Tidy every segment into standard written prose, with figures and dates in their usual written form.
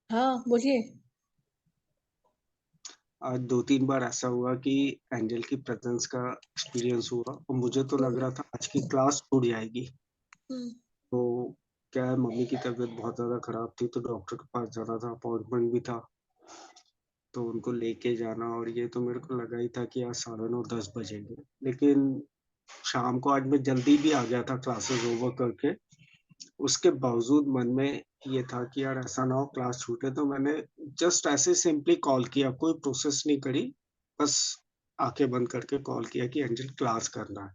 हाँ बोलिए। आज 2-3 बार ऐसा हुआ कि एंजल की प्रेजेंस का एक्सपीरियंस हुआ और मुझे तो लग रहा था आज की क्लास छूट जाएगी। हम्म। तो क्या है, मम्मी की तबीयत बहुत ज़्यादा खराब थी तो डॉक्टर के पास जाना था, अपॉइंटमेंट भी था। तो उनको लेके जाना और ये तो मेरे को लगा ही था कि आज 9:30-10 बजेंगे। लेकिन शाम को आज मैं जल्दी भी आ गया था क्लासेस ओवर करके। उसके बावजूद मन में ये था कि यार ऐसा ना हो क्लास छूटे, तो मैंने जस्ट ऐसे सिंपली कॉल किया, कोई प्रोसेस नहीं करी। बस आँखें बंद करके कॉल किया कि एंजल क्लास करना है।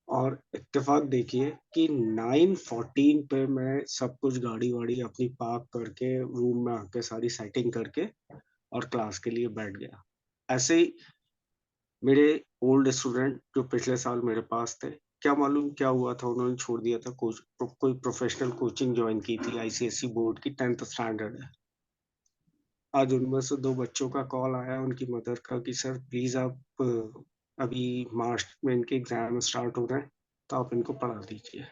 और इत्तेफ़ाक देखिए कि 9:14 पे मैं सब कुछ गाड़ी-वाड़ी अपनी पार्क करके रूम में आके सारी सेटिंग करके और क्लास के लिए बैठ गया। ऐसे ही मेरे ओल्ड स्टूडेंट जो पिछले साल मेरे पास थे, क्या मालूम क्या हुआ था, उन्होंने छोड़ दिया था कोई प्रोफ़ेशनल कोचिंग जॉइन की थी, आईसीएसई बोर्ड की 10th स्टैंडर्ड है। आज उनमें से 2 बच्चों का कॉल आया उनकी मदर का कि सर प्लीज़ आप अभी मार्च में इनके एग्ज़ाम स्टार्ट हो रहे हैं, तो आप इनको पढ़ा दीजिए।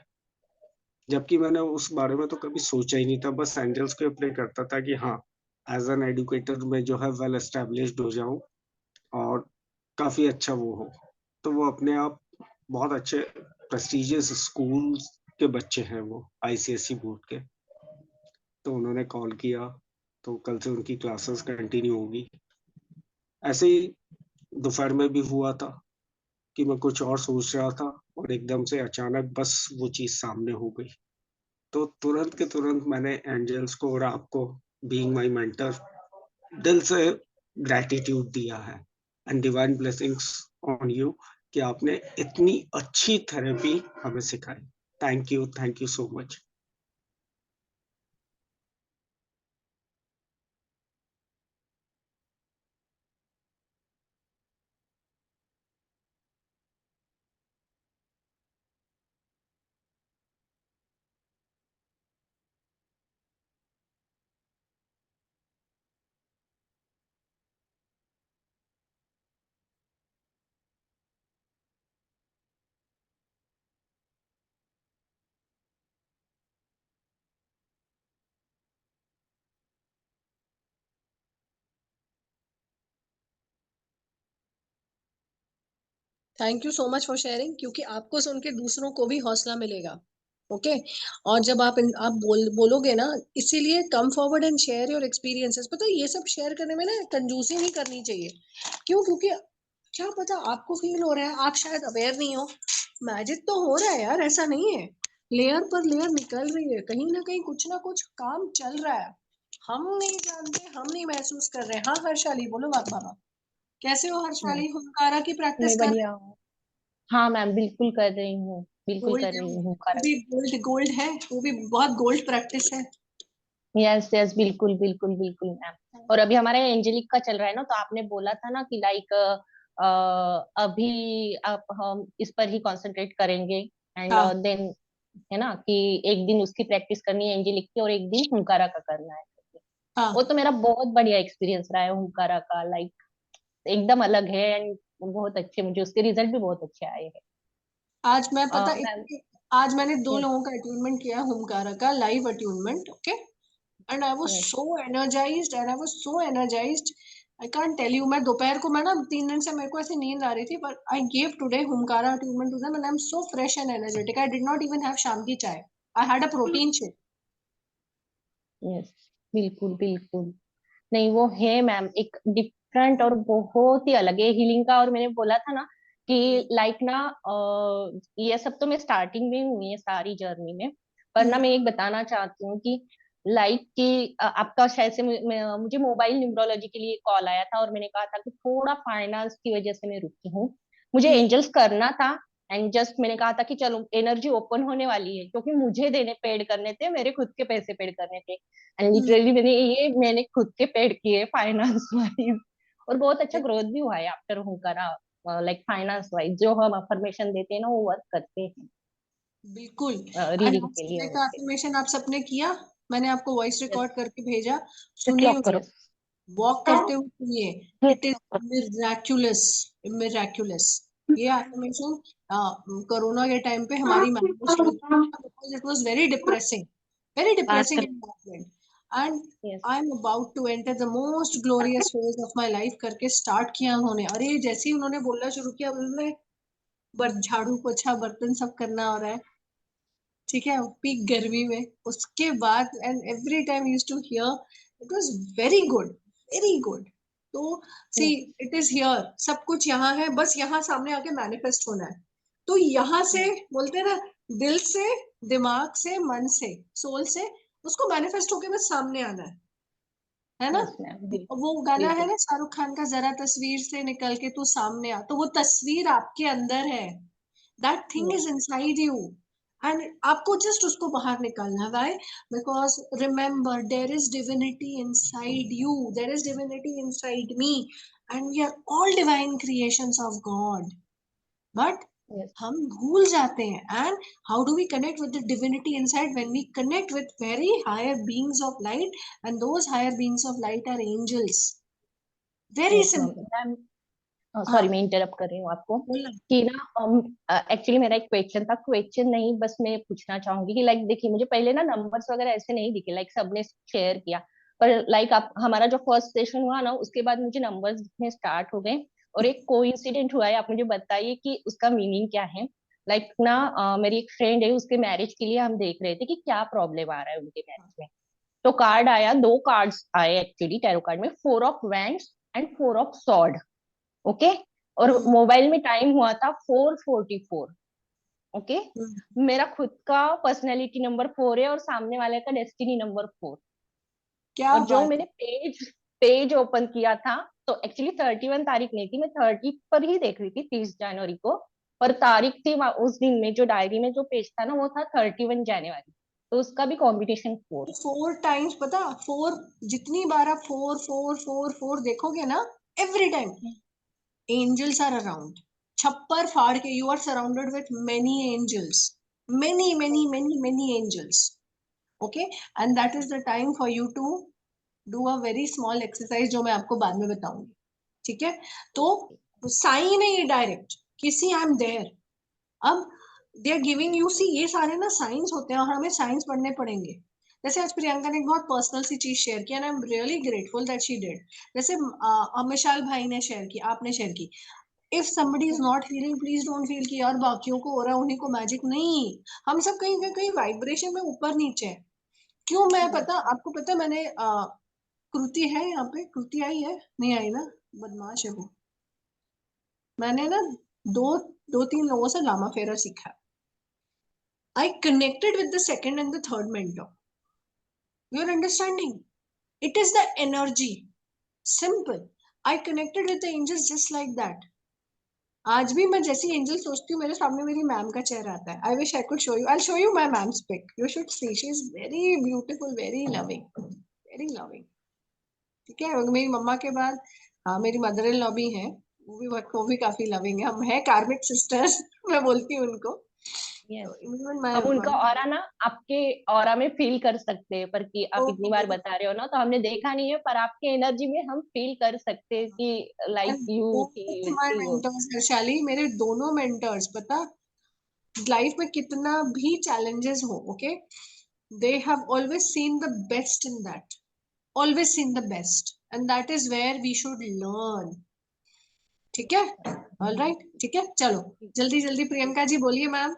जबकि मैंने उस बारे में तो कभी सोचा ही नहीं था, बस एंजल्स को प्रे करता था कि हाँ, एज़ एन एजुकेटर मैं जो है वेल एस्टेब्लिश्ड हो जाऊँ और काफ़ी अच्छा वो हो। तो वो अपने आप बहुत अच्छे प्रेस्टीजियस स्कूल्स के बच्चे हैं वो, आईसीएसई बोर्ड के। तो उन्होंने कॉल किया, तो कल से उनकी क्लासेस कंटिन्यू होगी। ऐसे ही दोपहर में भी हुआ था कि मैं कुछ और सोच रहा था और एकदम से अचानक बस वो चीज़ सामने हो गई। तो तुरंत के तुरंत मैंने एंजल्स को और आपको बीइंग माय मेंटर दिल से ग्रैटिट्यूड दिया है and divine blessings on you कि आपने इतनी अच्छी थेरेपी हमें सिखाई। Thank you so much. Thank you so much for sharing, क्योंकि आपको सुन के दूसरों को भी हौसला मिलेगा। ओके। और जब आप बोलोगे ना, इसीलिए come forward and share your experiences. पता है ये सब शेयर करने में ना कंजूसी नहीं करनी चाहिए। क्यों? क्योंकि क्या पता आपको फील हो रहा है, आप शायद अवेयर नहीं हो। मैजिक तो हो रहा है यार, ऐसा नहीं है। लेयर पर लेयर निकल रही है, कहीं ना कुछ काम चल रहा है। हम नहीं जानते, हम नहीं महसूस कर रहे हैं। हाँ हर्षाली, बोलो बात बाबा। कैसे हो मैं हर्षाली? हुनकारा की प्रैक्टिस मैं कर रहे बढ़िया हूँ। हाँ मैम, बिल्कुल कर रही हूँ, बिल्कुल गोल्ड कर है रही हूँ वो करेक्ट। भी, गोल्ड गोल्ड है वो भी, बहुत गोल्ड प्रैक्टिस है। यस यस, बिल्कुल बिल्कुल बिल्कुल मैम। और अभी हमारा एंजेलिक का चल रहा है ना, तो आपने बोला था ना कि लाइक अभी आप हम इस पर ही कंसंट्रेट करेंगे एंड हाँ देन, है ना, कि एक दिन उसकी प्रैक्टिस करनी है एंजेलिक की और एक दिन हुनकारा का करना है। वो हाँ। तो मेरा बहुत बढ़िया एक्सपीरियंस रहा है हुनकारा का, लाइक एकदम अलग है एंड बहुत अच्छे, मुझे उसके रिजल्ट भी बहुत अच्छे आए हैं। आज मैं पता मैम, आज मैंने दो यस लोगों का अट्यूनमेंट किया, होमकारा का live attunement. Okay. And I was yes. So energised, and I was so energised. I can't tell you. मैं दोपहर को, मैं ना 3 दिन से मेरे को ऐसे नींद आ रही थी, पर आई गेव टुडे होमकारा attunement to them and I am so fresh and energetic. I did not even have शाम की चाय। I had a protein shake. Yes, बिल्कुल बिल्कुल। नहीं वो है मैम, एक डिफरेंट और बहुत ही अलग है हीलिंग का। और मैंने बोला था ना कि लाइक ना ये सब तो मैं स्टार्टिंग में ही हुई है सारी जर्नी में। पर ना मैं एक बताना चाहती हूँ कि लाइक कि आपका शायद से मुझे मोबाइल न्यूमरोलॉजी के लिए कॉल आया था और मैंने कहा था कि थोड़ा फाइनेंस की वजह से मैं रुकी हूँ। मुझे एंजल्स करना था एंड जस्ट मैंने कहा था कि चलो एनर्जी ओपन होने वाली है, क्योंकि मुझे देने पेड करने थे, मेरे खुद के पैसे पेड करने थे। एंड लिटरली मैंने खुद के पेड किए फाइनेंस वाइज। और बहुत अच्छा ग्रोथ भी हुआ है आफ्टर हुनकारा। लाइक फाइनेंस वाइज जो हम अफर्मेशन देते हैं ना, वो वर्क करते हैं बिल्कुल। एंड रीडिंग आज के लिए सुबह का होते हैं। एफर्मेशन आप सबने किया? मैंने आपको वॉइस यस, रिकॉर्ड करके भेजा, जस्ट सुनिए लॉक करो। उसको। वॉक करते हुए सुनिए। It is miraculous, miraculous. ये एफर्मेशन कोरोना के टाइम पे हमारी मैम ने शेयर किया, because it was very depressing, very depressing environment. And Yes. I am about to enter the most glorious phase of my life करके start किया उन्होंने। अरे जैसे ही उन्होंने बोलना शुरू किया, उन्होंने झाड़ू पोछा बर्तन सब करना हो रहा है, ठीक है, पीक गर्मी में। उसके बाद and every time used to hear it was very good, very good. तो see Yes. It is here, सब कुछ यहाँ है, बस यहाँ सामने आके मैनिफेस्ट होना है। तो यहाँ से बोलते हैं ना, दिल से, दिमाग से, मन से, सोल से उसको मैनिफेस्ट होके बस सामने आना है ना। Yes, ma'am. वो गाना है बिल्कुल. ना शाहरुख खान का, जरा तस्वीर से निकल के तू सामने आ, तो वो तस्वीर आपके अंदर है, that thing Yes. Is inside you, एंड आपको जस्ट उसको बाहर निकालना है। Why? Because remember there is divinity inside you, there is divinity inside me, and we are all divine creations of God. But Yes. हम भूल जाते हैं। And how do we connect with the divinity inside? When we connect with very higher beings of light, and those higher beings of light are angels. Very Yes, ma'am. Simple. Ma'am, हाँ sorry मैं interrupt कर रही हूँ आपको बोलना। कि ना actually मेरा एक क्वेश्चन था, क्वेश्चन नहीं बस मैं पूछना चाहूंगी कि लाइक देखिए मुझे पहले ना नंबर्स वगैरह ऐसे नहीं दिखे, लाइक सबने शेयर किया, पर लाइक आप हमारा जो फर्स्ट सेशन हुआ ना उसके बाद मुझे नंबर्स दिखने स्टार्ट हो गए, और एक कोइंसिडेंट हुआ है, आप मुझे बताइए कि उसका मीनिंग क्या है। लाइक ना मेरी एक फ्रेंड है, उसके मैरिज के लिए हम देख रहे थे कि क्या प्रॉब्लम आ रहा है उनके मैरिज में। तो कार्ड आया, दो कार्ड्स आए एक्चुअली टैरो कार्ड में, 4 of wands and 4 of sword. Okay. और मोबाइल में टाइम हुआ था 4:44। ओके। मेरा खुद का पर्सनैलिटी नंबर 4 है और सामने वाले का डेस्टिनी नंबर 4। क्या और जो बात मैंने है। पेज पेज ओपन किया था, तो एक्चुअली 31 तारीख नहीं थी, मैं 30 पर ही देख रही थी, 30 जनवरी को। और तारीख थी उस दिन में जो डायरी में जो पेज था ना वो था 31 जनवरी, तो उसका भी कॉम्बिनेशन 4। 4 टाइम्स पता, 4 जितनी बार आप 4 4 4 4 देखोगे ना, every time angels are around. छप्पर फाड़ के you are surrounded with many angels, many angels. Okay, and that is the time for you to do a very small exercise जो मैं आपको बाद में बताऊंगी। ठीक है, तो साइन है ये डायरेक्ट, किसी आई एम देयर। अब they are giving you, see ये सारे ना साइंस होते हैं और हमें साइंस पढ़ने पड़ेंगे। जैसे आज प्रियंका ने एक बहुत पर्सनल सी चीज शेयर की, and I am really grateful that she did. जैसे मिशाल भाई ने शेयर की, आपने शेयर की, if somebody is not feeling, please don't feel कि यार बाकियों को हो रहा है उन्हीं को मैजिक नहीं। हम सब कहीं ना कहीं वाइब्रेशन में ऊपर नीचे है। क्यों? मैं पता आपको पता, मैंने कृति है यहाँ पे, कृति आई है नहीं आई ना, बदमाश है वो। मैंने ना दो दो तीन लोगों से लामा फेरा सीखा। I connected with the second and the third mentor. You're understanding? It is the energy. Simple. I connected with the angels just like that. आज भी मैं जैसी एंजल सोचती हूँ, मेरे सामने मेरी मैम का चेहरा आता है। I wish I could show you, I show you my ma'am's pic, you should see, she is very beautiful, very loving, very loving. ठीक है, मेरी मम्मा के बाद हाँ मेरी मदर इन लॉ भी है, वो भी काफी लविंग है, हम है कार्मिक सिस्टर्स मैं बोलती हूँ उनको। Yes. इवन माय अब उनका ऑरा ना आपके ऑरा में फील कर सकते हैं, पर कि आप इतनी बार मम्मा। बता रहे हो ना, तो हमने देखा नहीं है, पर आपके एनर्जी में हम फील कर सकते हैं कि लाइक And यू both की my वैसी हो। mentors, वैशाली, मेरे दोनों मेंटर्स, पता लाइफ में कितना भी चैलेंजेस हो, okay, they have always seen the best in that, always seen the best, and that is where we should learn. ठीक है, ऑल राइट, ठीक है, चलो जल्दी जल्दी प्रियंका जी बोलिए मैम।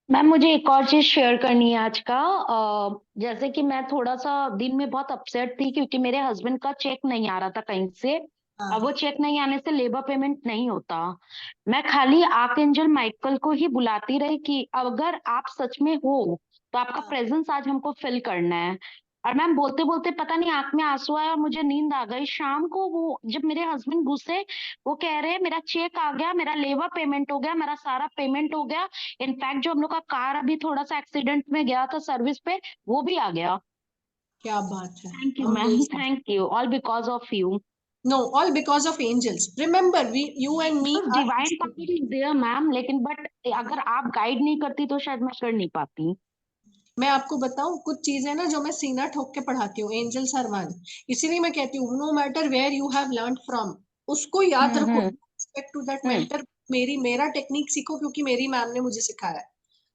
मैम मुझे एक और चीज शेयर करनी है आज का। जैसे कि मैं थोड़ा सा दिन में बहुत अपसेट थी क्योंकि मेरे हस्बैंड का चेक नहीं आ रहा था कहीं से। अब वो चेक नहीं आने से लेबर पेमेंट नहीं होता। मैं खाली आर्कएंजल माइकल को ही बुलाती रही कि अगर आप सच में हो तो आपका प्रेजेंस आज हमको फिल करना है। और मैम बोलते बोलते पता नहीं आंख में आंसू आया और मुझे नींद आ गई। शाम को वो जब मेरे हस्बैंड घुसे, वो कह रहे मेरा चेक आ गया, मेरा लेबर पेमेंट हो गया, मेरा सारा पेमेंट हो गया। इनफैक्ट जो हम लोग का कार अभी थोड़ा सा एक्सीडेंट में गया था सर्विस पे, वो भी आ गया। क्या बात है, thank you ma'am, thank you, all because of you. No, all because of angels. Remember we, you and me are, divine power is there ma'am, लेकिन बट अगर आप गाइड नहीं करती तो शायद मैं कर नहीं पाती। मैं आपको बताऊं कुछ चीजें ना जो मैं सीना ठोक के पढ़ाती हूँ, एंजल्स आर वन। इसीलिए मैं कहती हूँ no matter where you have learn from, उसको याद रखो, रिस्पेक्ट टू दैट मेंटर। मेरा टेक्निक सीखो क्योंकि मेरी मैम ने मुझे सिखाया है,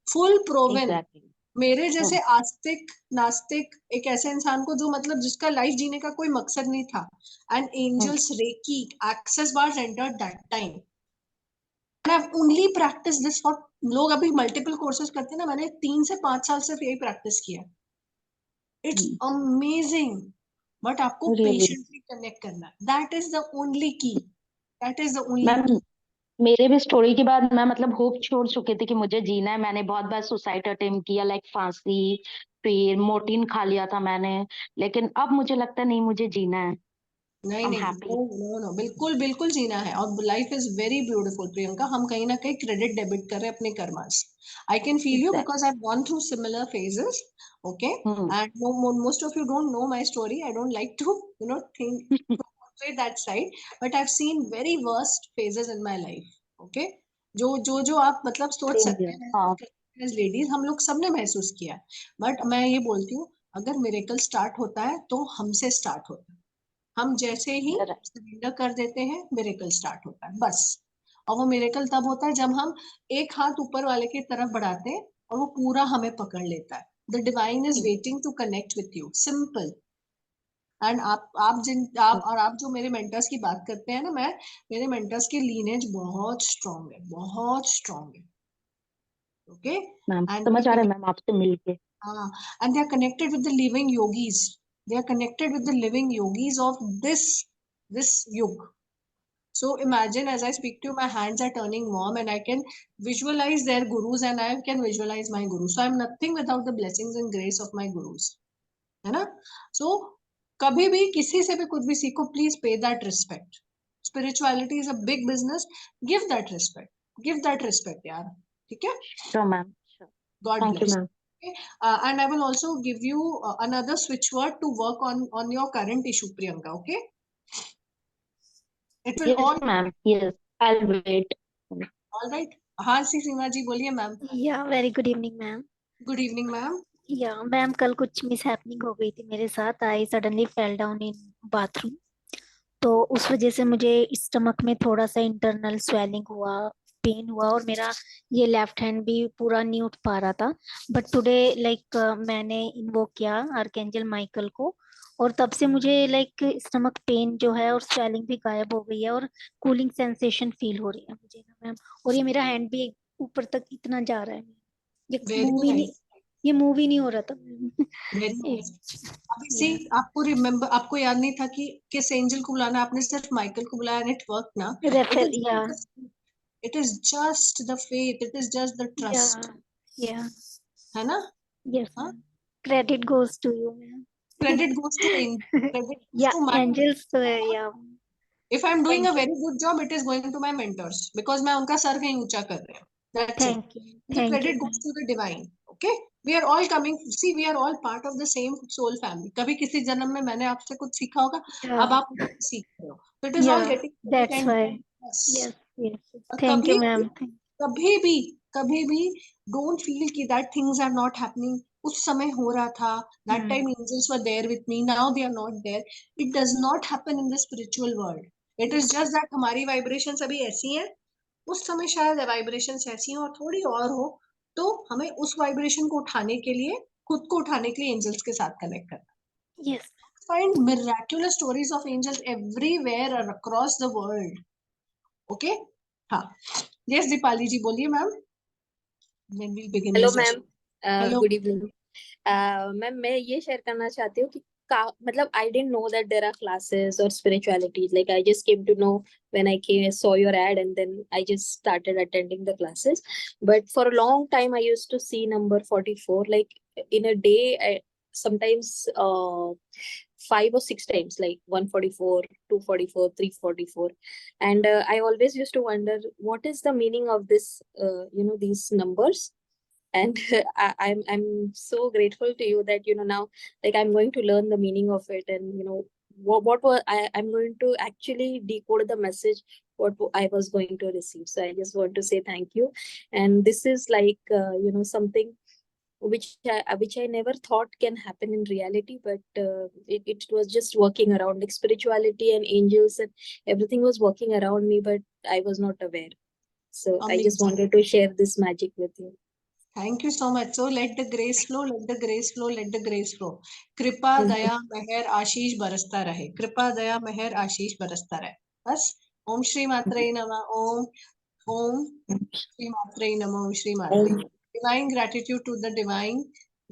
फुल प्रोवन। एग्जैक्टली। मेरे जैसे आस्तिक नास्तिक एक ऐसे इंसान को जो मतलब जिसका लाइफ जीने का कोई मकसद नहीं था, and angels reiki access bar entered that time, and I only practise this for, लोग अभी मल्टीपल कोर्सेज करते हैं ना, मैंने 3 से 5 साल सिर्फ यही प्रैक्टिस किया। इट्स अमेजिंग, बट आपको रियली पेशेंटली कनेक्ट करना है, दैट इज द ओनली की, that is the only ma'am, की। मेरे भी स्टोरी के बाद मैं मतलब होप छोड़ चुकी थी कि मुझे जीना है। मैंने बहुत बार सुसाइड अटेम्प्ट किया, लाइक फांसी, फिर मोर्टिन खा लिया था मैंने, लेकिन अब मुझे लगता है नहीं, मुझे जीना है। नहीं आई एम नहीं, हैप्पी। नो नो नो, बिल्कुल बिल्कुल जीना है, और life is very beautiful Priyanka. हम कहीं ना कहीं क्रेडिट डेबिट कर रहे हैं अपने karmas. I can feel you exact. Because I have gone through similar phases, okay, and most of you don't know my story, I don't like to think that side, but I've seen very worst phases in my life, okay, जो आप मतलब सोच सकते हैं, हाँ, as ladies हम लोग सबने महसूस किया। बट मैं ये बोलती हूँ, अगर मिरेकल स्टार्ट होता है तो हमसे स्टार्ट होता है। हम जैसे ही सरेंडर कर देते हैं, मिरेकल स्टार्ट होता है बस। और वो मिरेकल तब होता है जब हम एक हाथ ऊपर वाले की तरफ बढ़ाते हैं और वो पूरा हमें पकड़ लेता है। The divine is waiting to connect with you, simple. And आप जो मेरे मेंटर्स की बात करते हैं ना, मेरे मेंटर्स की लीनेज बहुत स्ट्रांग है, बहुत स्ट्रांग है, ओके। मैम एंड समझ आ रहा है मैम आपसे मिलके। हाँ, and they are connected with the living yogis. They are connected with the living yogis of this yug. So imagine, as I speak to you, my hands are turning warm, and I can visualize their gurus, and I can visualize my gurus. So I'm nothing without the blessings and grace of my gurus, है ना? So कभी भी किसी से भी कुछ भी सीखो, please pay that respect. Spirituality is a big business. Give that respect. Give that respect, यार. ठीक है? Sure ma'am, sure. God thank you bless. Ma'am. Okay. And I will also give you another switch word to work on your current issue, Priyanka. Okay. It will yes all ma'am, yes, I will wait. all right. हाँ सी सीमा जी बोलिए ma'am. या very good evening ma'am. Good evening ma'am. या ma'am, कल कुछ miss happening हो गई थी मेरे साथ। I suddenly fell down in bathroom, तो उस वजह से मुझे स्टमक में थोड़ा सा इंटरनल स्वेलिंग हुआ, पेन हुआ, और मेरा ये लेफ्ट हैंड भी पूरा नहीं उठ पा रहा था। बट टुडे लाइक मैंने इन्वोक किया आर्कएंजल माइकल को, और तब से मुझे लाइक स्टमक पेन जो है और स्वेलिंग भी गायब हो गई है, और कूलिंग सेंसेशन फील हो रही है मुझे ना मैम। और ये मेरा हैंड भी ऊपर तक इतना जा रहा है, ये वेरी मूव ही नहीं, नाइस, ये मूव ही नहीं हो रहा था मैम। Very nice. अभी सी आपको रिमेम्बर, आपको याद नहीं था कि किस एंजल को बुलाना, आपने सिर्फ माइकल को बुलाया, एंड इट वर्क ना। इट रेफर, या is it is just the faith, it is just the या ट्रस्ट, या है ना? यस हाँ, ma'am, credit goes to you ma'am. Credit goes to angel, credit goes या टू माय, एंजल्स तो है, या if I'm doing a thank you, very good job, it is going to my mentors because मैं उनका sir कहीं ऊंचा कर रहे हैं, that's it. The thank you credit goes ma'am. to the divine, okay. We are all coming, see, we are all part of the same soul family. कभी किसी जन्म में मैंने आपसे कुछ सीखा होगा, या अब आप मुझसे सीख रहे हो, so it is या all getting credit that's and why, yes. Yes yes, और थैंक यू मैम। कभी भी कभी भी don't feel कि that things are not happening. उस समय हो रहा था, that time angels were there with me, now they are not there. It does not happen in the spiritual world. It is just that हमारी vibrations अभी ऐसी हैं, उस समय शायद vibrations ऐसी हैं और थोड़ी और हो, तो हमें उस vibration को उठाने के लिए, खुद को उठाने के लिए angels के साथ connect करना। Yes Find miraculous stories of angels everywhere across the world. Okay? हाँ, yes, दीपाली जी बोलिए ma'am, then we'll begin hello the ma'am, session. Hello. Good evening ma'am. मैं ये शेयर करना चाहती हूँ कि मतलब I didn't know that there are classes और spirituality, like I just came to know when I came saw your ad and then I just started attending the classes. But for a long time I used to see number 44 like in a day, sometimes 5 or 6 times, like 144, 244, 344. And I always used to wonder what is the meaning of this, these numbers. And I'm so grateful to you that now, like, I'm going to learn the meaning of it, and what was I'm going to actually decode the message what I was going to receive. So I just want to say thank you. And this is like something which I never thought can happen in reality, but it was just working around, like spirituality and angels and everything was working around me, but I was not aware. So I just Amazing. wanted to share this magic with you. Thank you so much. So let the grace flow, let the grace flow, let the grace flow. कृपा दया मेहर आशीष बरसता रहे, कृपा दया मेहर आशीष बरसता रहे. बस. ओम श्री मात्रे नमः. ओम श्री मात्रे नमः. ओम श्री मात्रे. Divine gratitude to the divine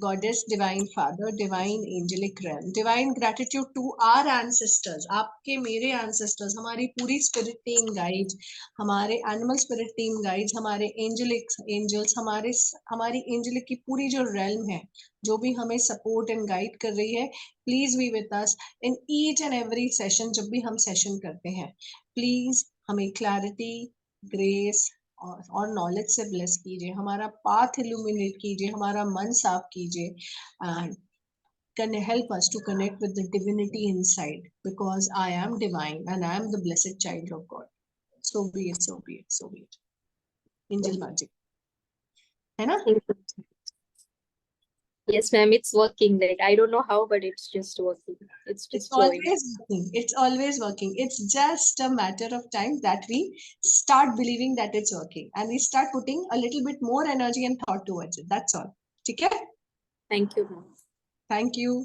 goddess, divine father, divine angelic realm. Divine gratitude to our ancestors. आपके मेरे ancestors, हमारी पूरी spirit team guides, हमारे animal spirit team guides, हमारे angels, हमारी angelic की पूरी जो realm है, जो भी हमें support and guide कर रही है, please be with us in each and every session. जब भी हम session करते हैं, please हमें clarity, grace और नॉलेज से ब्लेस कीजिए, हमारा पाथ इल्यूमिनेट कीजिए, हमारा मन साफ कीजिए, and can help us to connect with the divinity inside, because I am divine and I am the blessed child of God. So be it, so be it, so be it. Angel magic, है ना? Yes, ma'am, it's working. Like, I don't know how, but it's just working. It's It's just flowing. always working. It's always working. It's just a matter of time that we start believing that it's working and we start putting a little bit more energy and thought towards it. That's all. ठीक है? Thank you, ma'am. Thank you.